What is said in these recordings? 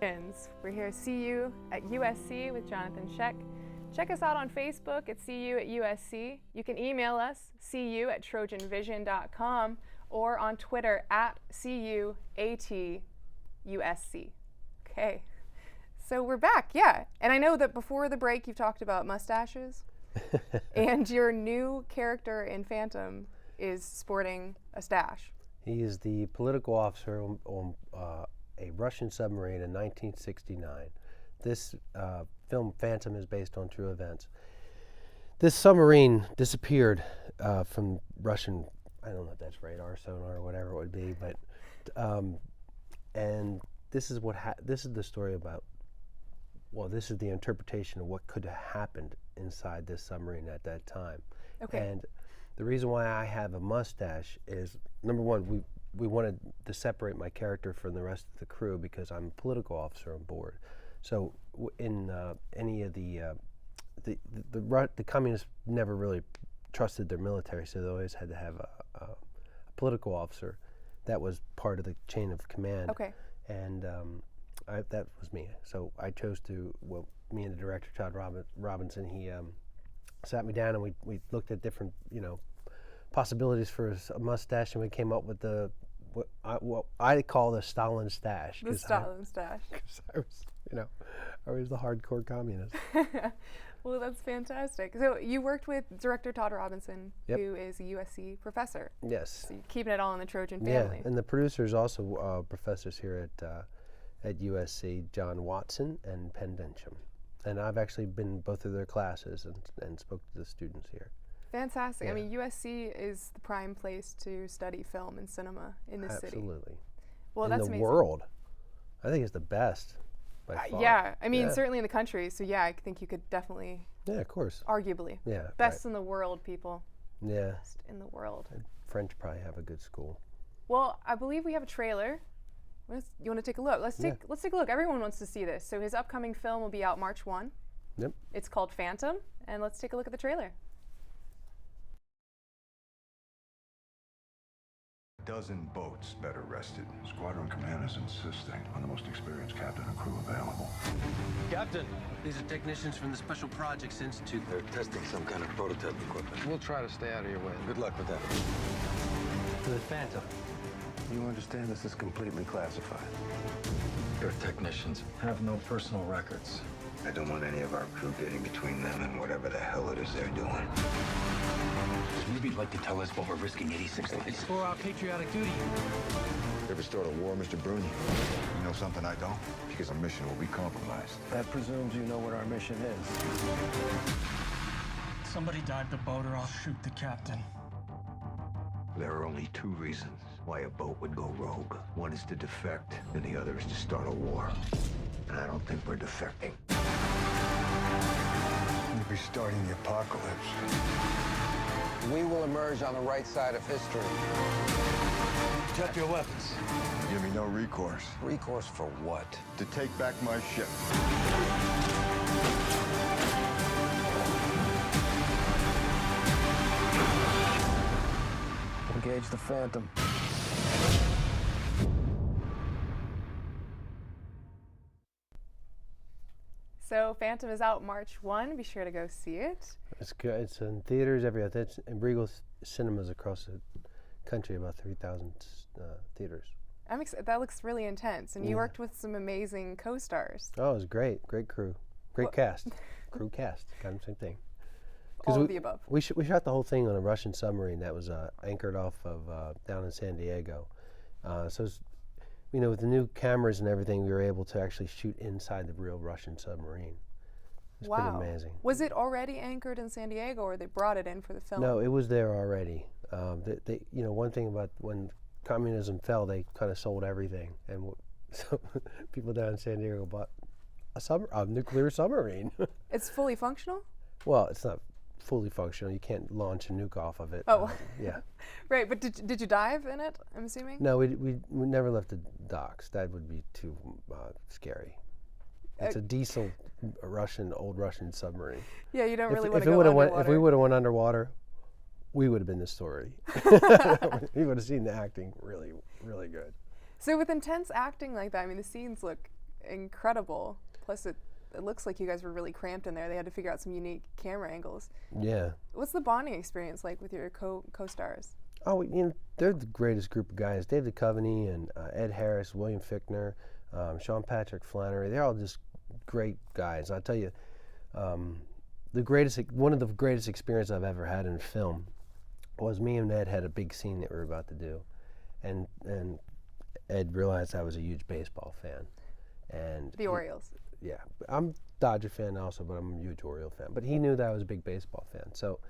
We're here at CU at USC with Johnathon Schaech. Check us out on Facebook at CU at USC. You can email us, cu@trojanvision.com, or on Twitter at CUATUSC. Okay, so we're back, yeah. And I know that before the break you've talked about mustaches, and your new character in Phantom is sporting a stash. He is the political officer on a Russian submarine in 1969. This film, Phantom, is based on true events. This submarine disappeared from Russian, I don't know if that's radar, sonar, or whatever it would be, but and this is this is the story about. Well, this is the interpretation of what could have happened inside this submarine at that time. Okay. And the reason why I have a mustache is, number one, we wanted to separate my character from the rest of the crew because I'm a political officer on board. So in any of the communists never really trusted their military, so they always had to have a political officer that was part of the chain of command. Okay. And that was me. So I chose to, well, me and the director, Todd Robinson, he sat me down and we looked at different, possibilities for a mustache, and we came up with what I call the Stalin stash. The Stalin stash. Because I was the hardcore communist. Well, that's fantastic. So you worked with director Todd Robinson, Yep. who is a USC professor. Yes. So you're keeping it all in the Trojan family. Yeah, and the producers also professors here at USC, John Watson and Penn Densham. And I've actually been in both of their classes and spoke to the students here. Fantastic. Yeah. I mean, USC is the prime place to study film and cinema in this city. Absolutely. Well, in that's the amazing. world, I think it's the best by far. Yeah, I mean, Yeah. certainly in the country. So yeah, I think you could definitely, Yeah, of course. arguably, Yeah. best in the world, people. Yeah. Best in the world. French probably have a good school. Well, I believe we have a trailer. You want to take a look? Let's take a look. Everyone wants to see this. So his upcoming film will be out March 1. Yep. It's called Phantom, and let's take a look at the trailer. Dozen boats better rested. Squadron command is insisting on the most experienced captain and crew available. Captain, these are technicians from the Special Projects Institute. They're testing some kind of prototype equipment. We'll try to stay out of your way. Good luck with that. To the Phantom. You understand this is completely classified. Your technicians have no personal records. I don't want any of our crew getting between them and whatever the hell it is they're doing. Maybe you'd like to tell us what we're risking 86 lives. For our patriotic duty. Ever start a war, Mr. Bruni? You know something I don't? Because our mission will be compromised. That presumes you know what our mission is. Somebody dive the boat or I'll shoot the captain. There are only two reasons why a boat would go rogue. One is to defect, and the other is to start a war. And I don't think we're defecting. We'll be starting the apocalypse. We will emerge on the right side of history. Check your weapons. Give me no recourse. Recourse for what? To take back my ship. Engage the Phantom. So Phantom is out March 1. Be sure to go see it. It's good. It's in theaters everywhere. It's in Regal cinemas across the country, about 3,000 theaters. I'm excited. That looks really intense. And you worked with some amazing co-stars. Oh, it was great. Great crew. Great cast. Crew cast. Kind of same thing. All of the above. We shot the whole thing on a Russian submarine that was anchored off of down in San Diego. So it's, with the new cameras and everything, we were able to actually shoot inside the real Russian submarine. It's pretty amazing. Was it already anchored in San Diego, or they brought it in for the film? No, it was there already. One thing about when communism fell, they kind of sold everything, and so people down in San Diego bought a nuclear submarine. It's fully functional? Well, it's not fully functional. You can't launch a nuke off of it. Oh, yeah. Right, but did you dive in it, I'm assuming? No, we never left the docks. That would be too scary. It's a diesel old Russian submarine. Yeah, you don't really want to go underwater. If we would have went underwater, we would have been the story. You would have seen the acting really, really good. So with intense acting like that, I mean, the scenes look incredible. Plus, it looks like you guys were really cramped in there. They had to figure out some unique camera angles. Yeah. What's the bonding experience like with your co-stars? Oh, they're the greatest group of guys. David Duchovny and Ed Harris, William Fichtner, Sean Patrick Flannery. They're all just great guys. I'll tell you, one of the greatest experiences I've ever had in film was me and Ed had a big scene that we were about to do, and Ed realized I was a huge baseball fan, and The Orioles. Yeah, I'm a Dodger fan also, but I'm a huge Oriole fan. But he knew that I was a big baseball fan, so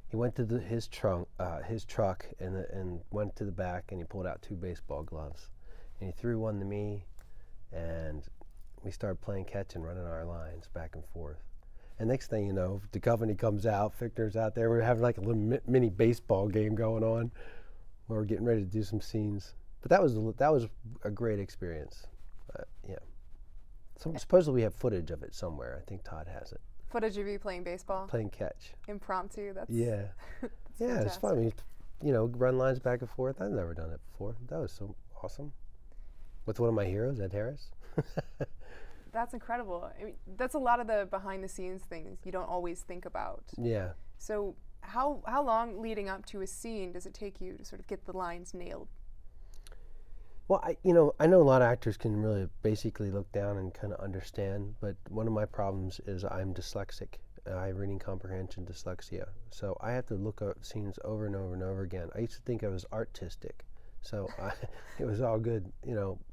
he went to his truck and went to the back, and he pulled out 2 baseball gloves, and he threw one to me, and we started playing catch and running our lines back and forth. And next thing you know, Duchovny comes out, Fichtner's out there. We're having like a little mini baseball game going on, where we're getting ready to do some scenes. But that was a great experience. Yeah. Supposedly we have footage of it somewhere. I think Todd has it. Footage of you playing baseball? Playing catch. Impromptu. That's Yeah. that's Yeah, it's fun. fantastic. Run lines back and forth. I've never done it before. That was so awesome. With one of my heroes, Ed Harris. That's incredible. I mean, that's a lot of the behind-the-scenes things you don't always think about. Yeah. So how long leading up to a scene does it take you to sort of get the lines nailed? Well, I know a lot of actors can really basically look down and kind of understand, but one of my problems is I'm dyslexic. I have reading comprehension dyslexia. So I have to look at scenes over and over and over again. I used to think I was artistic, so it was all good,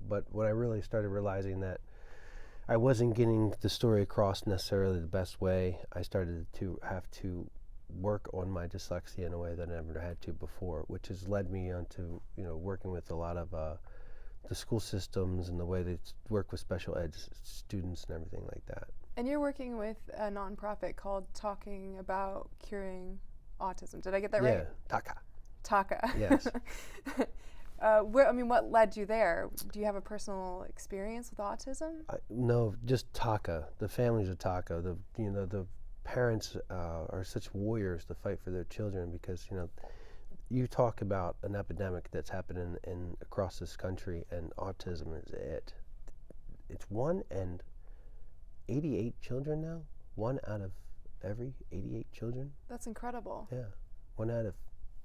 but when I really started realizing that I wasn't getting the story across necessarily the best way, I started to have to work on my dyslexia in a way that I never had to before, which has led me onto, working with a lot of the school systems and the way they work with special ed students and everything like that. And you're working with a nonprofit called Talking About Curing Autism. Did I get that right? Yeah, TACA. TACA. Yes. What led you there? Do you have a personal experience with autism? No, just TACA. The families of TACA. The parents are such warriors to fight for their children because you talk about an epidemic that's happening across this country, and autism is it. It's 1 in 88 children now. 1 out of every 88 children. That's incredible. Yeah, 1 out of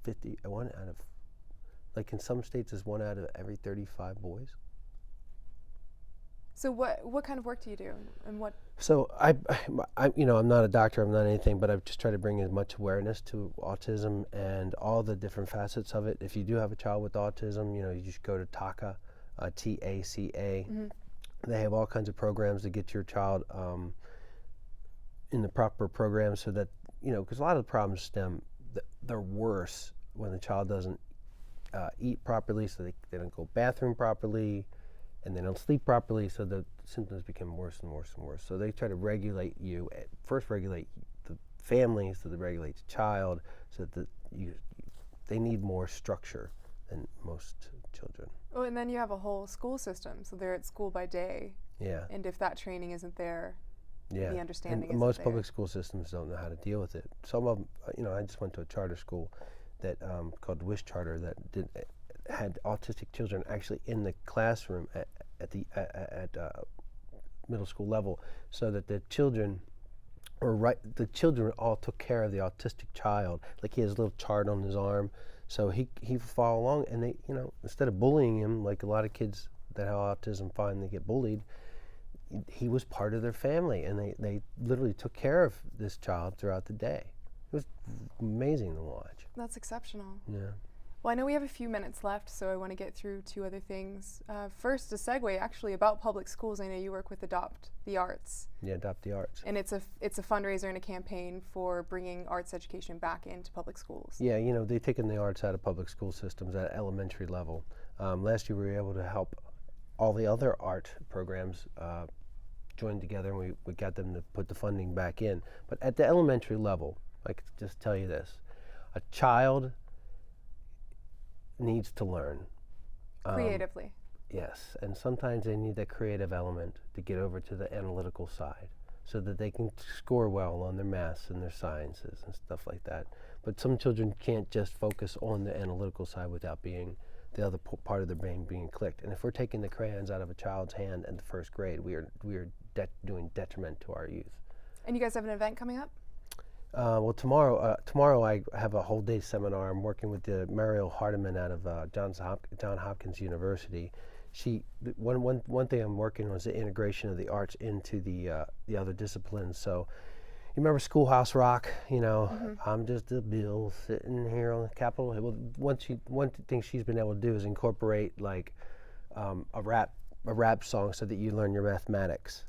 50. 1 out of, like in some states, is 1 out of every 35 boys. So what kind of work do you do, and what? So I'm not a doctor, I'm not anything, but I've just tried to bring as much awareness to autism and all the different facets of it. If you do have a child with autism, you should go to TACA, TACA. Mm-hmm. They have all kinds of programs to get your child in the proper program, so that because a lot of the problems they're worse when the child doesn't eat properly, so they don't go bathroom properly, and they don't sleep properly, so the symptoms become worse and worse and worse. So they try to regulate you, first regulate the family, so they regulate the child, so that they need more structure than most children. Oh, and then you have a whole school system, so they're at school by day. Yeah. And if that training isn't there, Yeah. the understanding and isn't most there. public school systems don't know how to deal with it. Some of them, I just went to a charter school that called Wish Charter that had autistic children actually in the classroom at middle school level, so that the children all took care of the autistic child. Like he has a little chart on his arm, so he would follow along, and they, instead of bullying him like a lot of kids that have autism find they get bullied, he was part of their family, and they literally took care of this child throughout the day. It was amazing to watch. That's exceptional. Yeah. Well, I know we have a few minutes left, so I want to get through 2 other things. First, a segue actually about public schools. I know you work with Adopt the Arts. Yeah, Adopt the Arts. And it's a fundraiser and a campaign for bringing arts education back into public schools. Yeah, they've taken the arts out of public school systems at elementary level. Last year we were able to help all the other art programs join together, and we got them to put the funding back in. But at the elementary level, I could just tell you this, a child needs to learn. Creatively. Yes, and sometimes they need that creative element to get over to the analytical side so that they can score well on their maths and their sciences and stuff like that. But some children can't just focus on the analytical side without being the other part of the brain being clicked. And if we're taking the crayons out of a child's hand in the first grade, we are doing detriment to our youth. And you guys have an event coming up? Well, tomorrow I have a whole day seminar. I'm working with the Mariel Hardiman out of Johns Hopkins University. One thing I'm working on is the integration of the arts into the other disciplines. So, you remember Schoolhouse Rock? You know, I'm just a bill sitting here on the Capitol Hill. Well, one thing she's been able to do is incorporate like a rap song so that you learn your mathematics.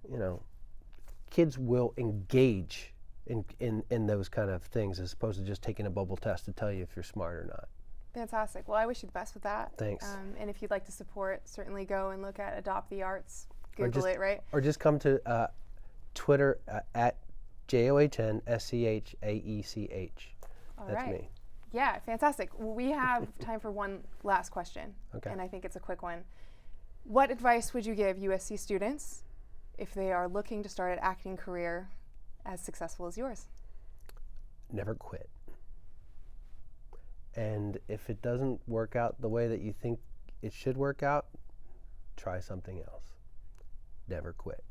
You know, kids will engage in those kind of things as opposed to just taking a bubble test to tell you if you're smart or not. Fantastic. Well, I wish you the best with that. Thanks. And if you'd like to support, certainly go and look at Adopt the Arts. Google it, right? Or just come to Twitter at JOHNSCHAECH. That's me. Yeah, fantastic. Well, we have time for one last question. Okay. And I think it's a quick one. What advice would you give USC students if they are looking to start an acting career as successful as yours? Never quit. And if it doesn't work out the way that you think it should work out, try something else. Never quit.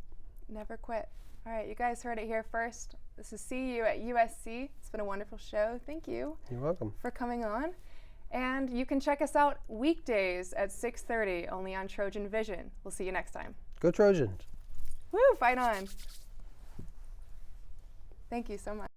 Never quit. All right, you guys heard it here first. This is See You at USC. It's been a wonderful show. Thank you. You're welcome. For coming on. And you can check us out weekdays at 6:30 only on Trojan Vision. We'll see you next time. Go Trojans. Woo, fight on. Thank you so much.